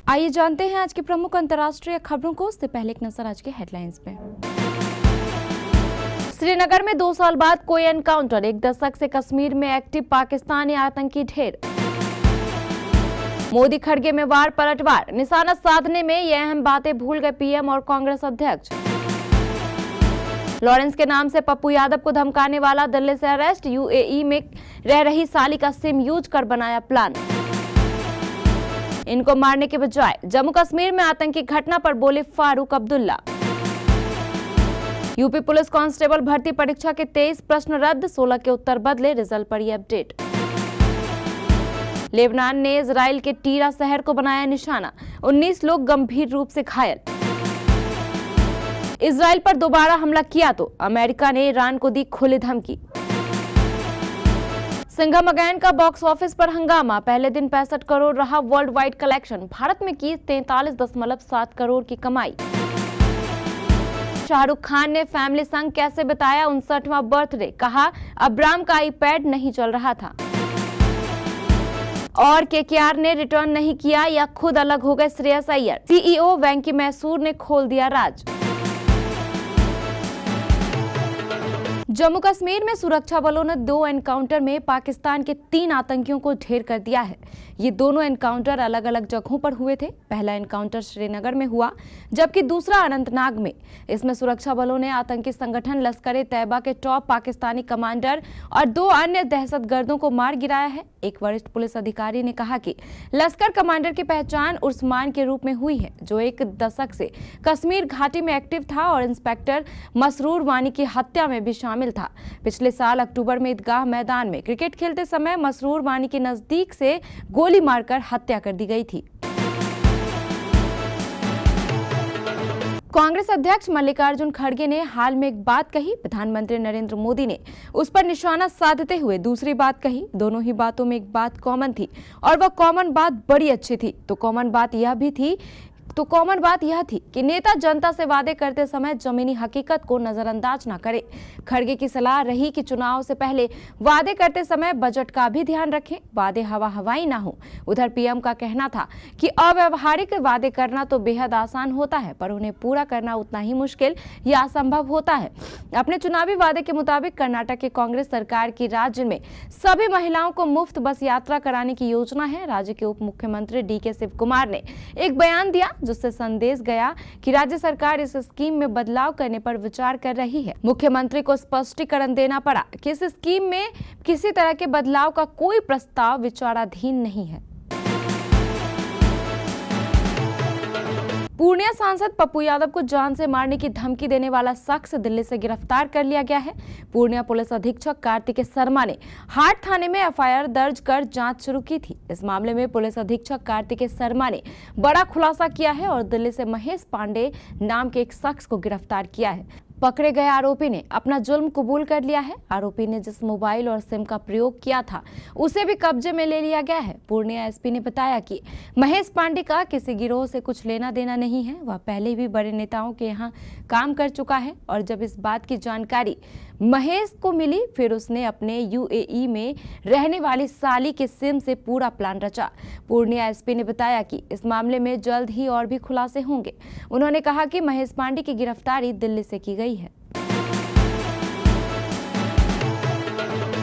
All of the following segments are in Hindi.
आइए जानते हैं आज की प्रमुख अंतर्राष्ट्रीय खबरों को। उससे पहले एक नजर आज के हेडलाइंस पे। श्रीनगर में 2 साल बाद कोई एनकाउंटर, 1 दशक से कश्मीर में एक्टिव पाकिस्तानी आतंकी ढेर। मोदी खड़गे में वार पलटवार, निशाना साधने में ये अहम बातें भूल गए पीएम और कांग्रेस अध्यक्ष। लॉरेंस के नाम से पप्पू यादव को धमकाने वाला दिल्ली से अरेस्ट, यूएई में रह रही साली का सिम यूज कर बनाया प्लान। इनको मारने के बजाय जम्मू कश्मीर में आतंकी घटना पर बोले Farooq Abdullah. UP police constable भर्ती परीक्षा के 23 प्रश्न रद्द, 16 के उत्तर बदले, रिजल्ट पर अपडेट। लेबनान ने इजराइल के टीरा शहर को बनाया निशाना, 19 लोग गंभीर रूप से घायल। इजराइल पर दोबारा हमला किया तो अमेरिका ने ईरान को दी खुली धमकी। सिंघम अगेन का बॉक्स ऑफिस पर हंगामा, पहले दिन 65 करोड़ रहा वर्ल्ड वाइड कलेक्शन, भारत में की 43.7 करोड़ की कमाई। शाहरुख खान ने फैमिली संग कैसे बिताया 59वां बर्थडे, कहा अब्राम का आईपैड नहीं चल रहा था। और केकेआर ने रिटर्न नहीं किया या खुद अलग हो गए श्रेयस अय्यर, सीईओ वेंकी मैसूर ने खोल दिया राज। जम्मू कश्मीर में सुरक्षा बलों ने 2 एनकाउंटर में पाकिस्तान के 3 आतंकियों को ढेर कर दिया है। ये दोनों एनकाउंटर अलग अलग जगहों पर हुए थे। पहला एनकाउंटर श्रीनगर में हुआ, जबकि दूसरा अनंतनाग में। इसमें सुरक्षा बलों ने आतंकी संगठन लश्कर-ए-तैयबा के टॉप पाकिस्तानी कमांडर और 2 अन्य दहशतगर्दों को मार गिराया है। एक वरिष्ठ पुलिस अधिकारी ने कहा कि लश्कर कमांडर की पहचान उस्मान के रूप में हुई है, जो 1 दशक से कश्मीर घाटी में एक्टिव था और इंस्पेक्टर मसरूर वानी की हत्या में भी शामिल था। पिछले साल अक्टूबर में ईदगाह मैदान में क्रिकेट खेलते समय मसरूर वानी के नजदीक से गोली मारकर हत्या कर दी गई थी। कांग्रेस अध्यक्ष मल्लिकार्जुन खड़गे ने हाल में एक बात कही, प्रधानमंत्री नरेंद्र मोदी ने उस पर निशाना साधते हुए दूसरी बात कही। दोनों ही बातों में एक बात कॉमन थी और वह कॉमन बात बड़ी अच्छी थी। तो कॉमन बात यह थी कि नेता जनता से वादे करते समय जमीनी हकीकत को नजरअंदाज न करे। खड़गे की सलाह रही कि चुनाव से पहले वादे करते समय बजट का भी ध्यान रखें, वादे हवाई ना हो। उधर पीएम का कहना था कि अव्यावहारिक वादे करना तो बेहद आसान होता है, पर उन्हें पूरा करना उतना ही मुश्किल या असंभव होता है। अपने चुनावी वादे के मुताबिक कर्नाटक की कांग्रेस सरकार की राज्य में सभी महिलाओं को मुफ्त बस यात्रा कराने की योजना है। राज्य के उप मुख्यमंत्री डीके शिव कुमार ने एक बयान दिया, जिससे संदेश गया कि राज्य सरकार इस स्कीम में बदलाव करने पर विचार कर रही है। मुख्यमंत्री को स्पष्टीकरण देना पड़ा कि इस स्कीम में किसी तरह के बदलाव का कोई प्रस्ताव विचाराधीन नहीं है। पूर्णिया सांसद पप्पू यादव को जान से मारने की धमकी देने वाला शख्स दिल्ली से गिरफ्तार कर लिया गया है। पूर्णिया पुलिस अधीक्षक कार्तिकेय शर्मा ने हाट थाने में एफआईआर दर्ज कर जांच शुरू की थी। इस मामले में पुलिस अधीक्षक कार्तिकेय शर्मा ने बड़ा खुलासा किया है और दिल्ली से महेश पांडे नाम के एक शख्स को गिरफ्तार किया है। पकड़े गए आरोपी ने अपना जुर्म कबूल कर लिया है। आरोपी ने जिस मोबाइल और सिम का प्रयोग किया था, उसे भी कब्जे में ले लिया गया है। पूर्णिया एसपी ने बताया कि महेश पांडे का किसी गिरोह से कुछ लेना देना नहीं है। वह पहले भी बड़े नेताओं के यहाँ काम कर चुका है और जब इस बात की जानकारी महेश को मिली, फिर उसने अपने यूएई में रहने वाली साली के सिम से पूरा प्लान रचा। पूर्णिया एसपी ने बताया कि इस मामले में जल्द ही और भी खुलासे होंगे। उन्होंने कहा कि महेश पांडे की गिरफ्तारी दिल्ली से की गई है।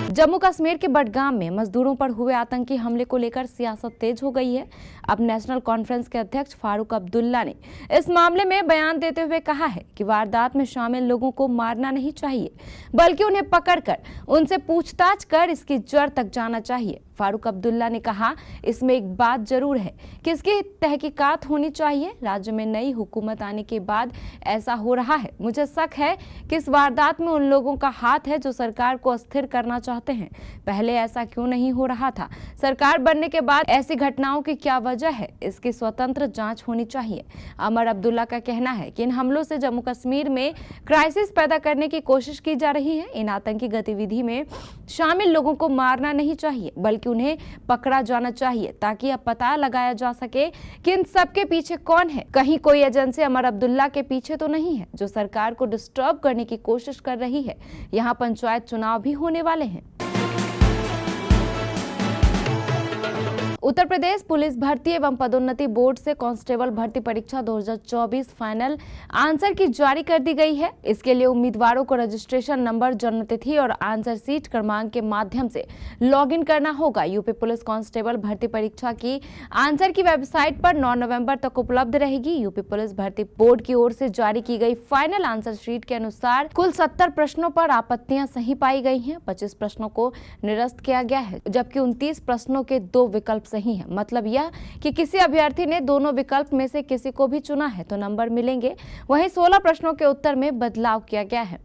जम्मू कश्मीर के बडगाम में मजदूरों पर हुए आतंकी हमले को लेकर सियासत तेज हो गई है। अब नेशनल कॉन्फ्रेंस के अध्यक्ष फारूक अब्दुल्ला ने इस मामले में बयान देते हुए कहा है कि वारदात में शामिल लोगों को मारना नहीं चाहिए, बल्कि उन्हें पकड़कर उनसे पूछताछ कर इसकी जड़ तक जाना चाहिए। फारूक अब्दुल्ला ने कहा, इसमें एक बात जरूर है कि इसकी तहकीकात होनी चाहिए। राज्य में नई हुकूमत आने के बाद ऐसा हो रहा है। मुझे शक है कि इस वारदात में उन लोगों का हाथ है जो सरकार को अस्थिर करना चाहते हैं। पहले ऐसा क्यों नहीं हो रहा था? सरकार बनने के बाद ऐसी घटनाओं की क्या वजह है? इसकी स्वतंत्र जांच होनी चाहिए। अमर अब्दुल्ला का कहना है कि इन हमलों से जम्मू कश्मीर में क्राइसिस पैदा करने की कोशिश की जा रही है। इन आतंकी गतिविधि में शामिल लोगों को मारना नहीं चाहिए, बल्कि उन्हें पकड़ा जाना चाहिए, ताकि अब पता लगाया जा सके कि इन सब के पीछे कौन है। कहीं कोई एजेंसी अमर अब्दुल्ला के पीछे तो नहीं है जो सरकार को डिस्टर्ब करने की कोशिश कर रही है। यहाँ पंचायत चुनाव भी होने वाले हैं। उत्तर प्रदेश पुलिस भर्ती एवं पदोन्नति बोर्ड से कांस्टेबल भर्ती परीक्षा 2024 फाइनल आंसर की जारी कर दी गई है। इसके लिए उम्मीदवारों को रजिस्ट्रेशन नंबर, जन्म तिथि और आंसर सीट क्रमांक के माध्यम से लॉगिन करना होगा। यूपी पुलिस कांस्टेबल भर्ती परीक्षा की आंसर की वेबसाइट पर 9 नवंबर तक उपलब्ध रहेगी। यूपी पुलिस भर्ती बोर्ड की ओर से जारी की गई फाइनल आंसर शीट के अनुसार कुल 70 प्रश्नों पर आपत्तियां सही पाई गई हैं। 25 प्रश्नों को निरस्त किया गया है, जबकि 29 प्रश्नों के 2 विकल्प सही है। मतलब यह कि किसी अभ्यर्थी ने दोनों विकल्प में से किसी को भी चुना है तो नंबर मिलेंगे। वहीं 16 प्रश्नों के उत्तर में बदलाव किया गया है।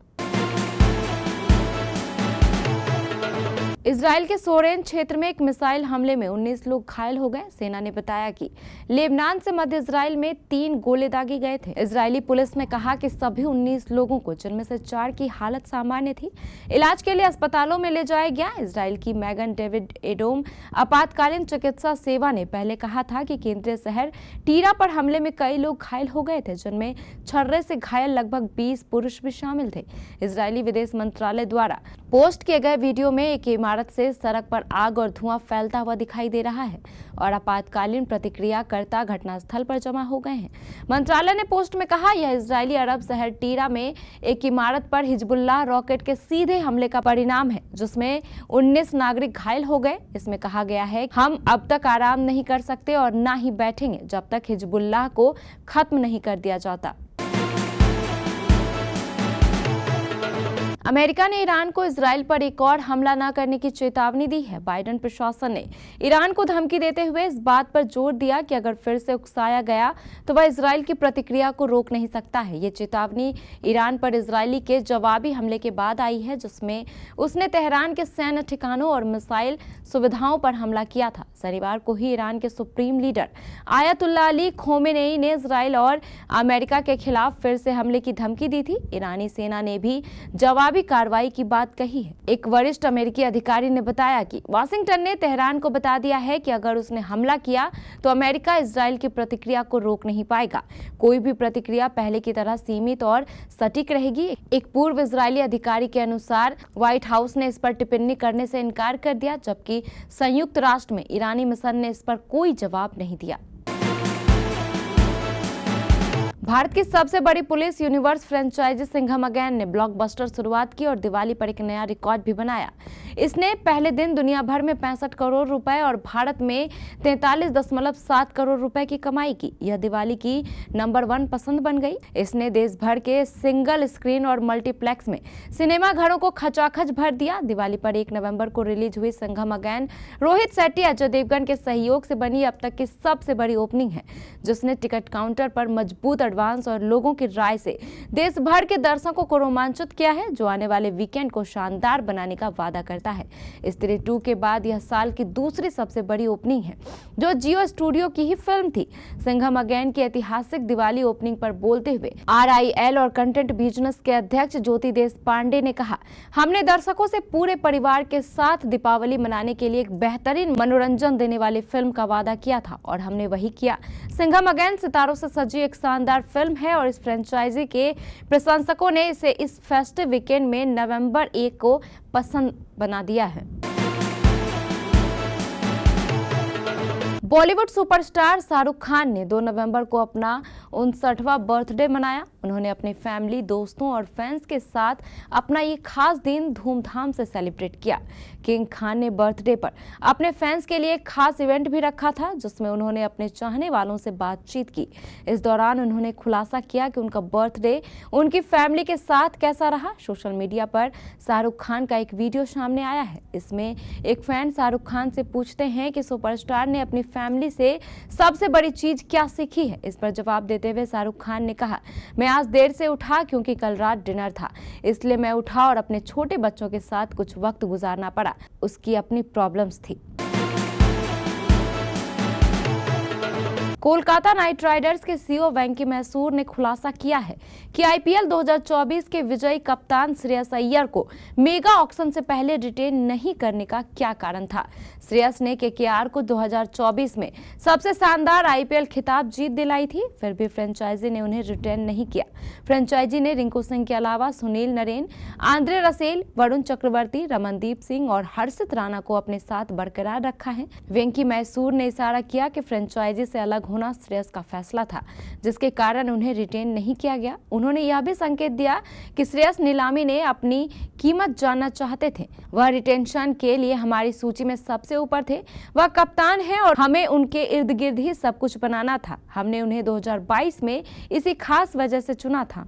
इजराइल के सोरेन क्षेत्र में एक मिसाइल हमले में 19 लोग घायल हो गए। सेना ने बताया कि लेबनान से मध्य इजराइल में 3 गोले दागे गए थे। इजरायली पुलिस ने कहा कि सभी 19 लोगों को, जिनमें से 4 की हालत सामान्य थी, इलाज के लिए अस्पतालों में ले जाया गया। इजराइल की मैगन डेविड एडोम आपातकालीन चिकित्सा सेवा ने पहले कहा था कि केंद्रीय शहर टीरा पर हमले में कई लोग घायल हो गए थे, जिनमें छर्रे से घायल लगभग 20 पुरुष भी शामिल थे। इजरायली विदेश मंत्रालय द्वारा पोस्ट किए गए वीडियो में एक इमारत से सड़क पर आग और धुआं फैलता हुआ दिखाई दे रहा है और आपातकालीन प्रतिक्रियाकर्ता घटनास्थल पर जमा हो गए हैं। मंत्रालय ने पोस्ट में कहा, यह इजरायली अरब शहर टीरा में एक इमारत पर हिजबुल्लाह रॉकेट के सीधे हमले का परिणाम है, जिसमें 19 नागरिक घायल हो गए। इसमें कहा गया है, हम अब तक आराम नहीं कर सकते और ना ही बैठेंगे जब तक हिजबुल्लाह को खत्म नहीं कर दिया जाता। अमेरिका ने ईरान को इजराइल पर एक और हमला न करने की चेतावनी दी है। बाइडेन प्रशासन ने ईरान को धमकी देते हुए इस बात पर जोर दिया कि अगर फिर से उकसाया गया तो वह इजराइल की प्रतिक्रिया को रोक नहीं सकता है। ये चेतावनी ईरान पर इजरायली के जवाबी हमले के बाद आई है, जिसमें उसने तेहरान के सैन्य ठिकानों और मिसाइल सुविधाओं पर हमला किया था। शनिवार को ही ईरान के सुप्रीम लीडर आयतुल्लाह अली खोमेनेई ने इजराइल और अमेरिका के खिलाफ फिर से हमले की धमकी दी थी। ईरानी सेना ने भी जवाबी कार्रवाई की बात कही है। एक वरिष्ठ अमेरिकी अधिकारी ने बताया कि वाशिंगटन ने तेहरान को बता दिया है कि अगर उसने हमला किया तो अमेरिका इजराइल की प्रतिक्रिया को रोक नहीं पाएगा। कोई भी प्रतिक्रिया पहले की तरह सीमित और सटीक रहेगी। एक पूर्व इजरायली अधिकारी के अनुसार व्हाइट हाउस ने इस पर टिप्पणी करने से इनकार कर दिया, जबकि संयुक्त राष्ट्र में ईरानी मिशन ने इस पर कोई जवाब नहीं दिया। भारत की सबसे बड़ी police universe franchise Singham again ने ब्लॉकबस्टर शुरुआत की और दिवाली पर एक नया रिकॉर्ड भी बनाया। इसने पहले दिन दुनिया भर में 65 करोड़ रुपए और भारत में 43.7 करोड़ रुपए की कमाई की। यह दिवाली की नंबर 1 पसंद बन गई। इसने देश भर के सिंगल स्क्रीन और मल्टीप्लेक्स में सिनेमा घरों को खचाखच भर दिया। दिवाली पर 1 नवंबर को रिलीज हुई सिंघम अगेन रोहित शेट्टी, अजय देवगन के सहयोग से बनी अब तक की सबसे बड़ी ओपनिंग है, जिसने टिकट काउंटर पर मजबूत एडवांस और लोगों की राय से देश भर के दर्शकों को रोमांचित किया है, जो आने वाले वीकेंड को शानदार बनाने का वादा करता है। स्त्री 2 के बाद यह साल की दूसरी सबसे बड़ी ओपनिंग है, जो जियो स्टूडियो की ही फिल्म थी। सिंघम अगेन की ऐतिहासिक दिवाली ओपनिंग पर बोलते हुए RIL और कंटेंट बिजनेस के अध्यक्ष ज्योति देशपांडे ने कहा, हमने दर्शकों से पूरे परिवार के साथ दीपावली मनाने के लिए एक बेहतरीन मनोरंजन देने वाली फिल्म का वादा किया था और हमने वही किया। सिंघम अगेन सितारों से सजी एक शानदार फिल्म है और इस फ्रेंचाइजी के प्रशंसकों ने इसे इस फेस्टिव वीकेंड में नवंबर 1 को पसंद बना दिया है। बॉलीवुड सुपरस्टार शाहरुख खान ने 2 नवंबर को अपना 59वां बर्थडे मनाया। उन्होंने अपने फैमिली, दोस्तों और फैंस के साथ अपना ये खास दिन धूमधाम से सेलिब्रेट किया। किंग खान ने बर्थडे पर अपने फैंस के लिए एक खास इवेंट भी रखा था, जिसमें उन्होंने अपने चाहने वालों से बातचीत की। इस दौरान उन्होंने खुलासा किया कि उनका बर्थडे उनकी फैमिली के साथ कैसा रहा। सोशल मीडिया पर शाहरुख खान का एक वीडियो सामने आया है। इसमें एक फैन शाहरुख खान से पूछते हैं कि सुपरस्टार ने अपनी फैमिली से सबसे बड़ी चीज क्या सीखी है। इस पर जवाब देते हुए शाहरुख खान ने कहा, मैं आज देर से उठा क्योंकि कल रात डिनर था, इसलिए मैं उठा और अपने छोटे बच्चों के साथ कुछ वक्त गुजारना पड़ा। उसकी अपनी प्रॉब्लम्स थी। कोलकाता नाइट राइडर्स के सीईओ वेंकी मैसूर ने खुलासा किया है कि आईपीएल 2024 के विजयी कप्तान श्रेयस अय्यर को मेगा ऑक्शन से पहले रिटेन नहीं करने का क्या कारण था। श्रेयस ने केकेआर को 2024 में सबसे शानदार आईपीएल खिताब जीत दिलाई थी, फिर भी फ्रेंचाइजी ने उन्हें रिटेन नहीं किया। फ्रेंचाइजी ने रिंकू सिंह के अलावा सुनील नरेन, आंद्रे रसेल, वरुण चक्रवर्ती, रमनदीप सिंह और हर्षित राणा को अपने साथ बरकरार रखा है। वेंकी मैसूर ने इशारा किया कि फ्रेंचाइजी से अलग होना श्रेयस का फैसला था, जिसके कारण उन्हें रिटेन नहीं किया गया। उन्होंने यह भी संकेत दिया कि श्रेयस नीलामी ने अपनी कीमत जानना चाहते थे। वह रिटेंशन के लिए हमारी सूची में सबसे ऊपर थे। वह कप्तान है और हमें उनके इर्द गिर्द ही सब कुछ बनाना था। हमने उन्हें 2022 में इसी खास वजह से चुना था।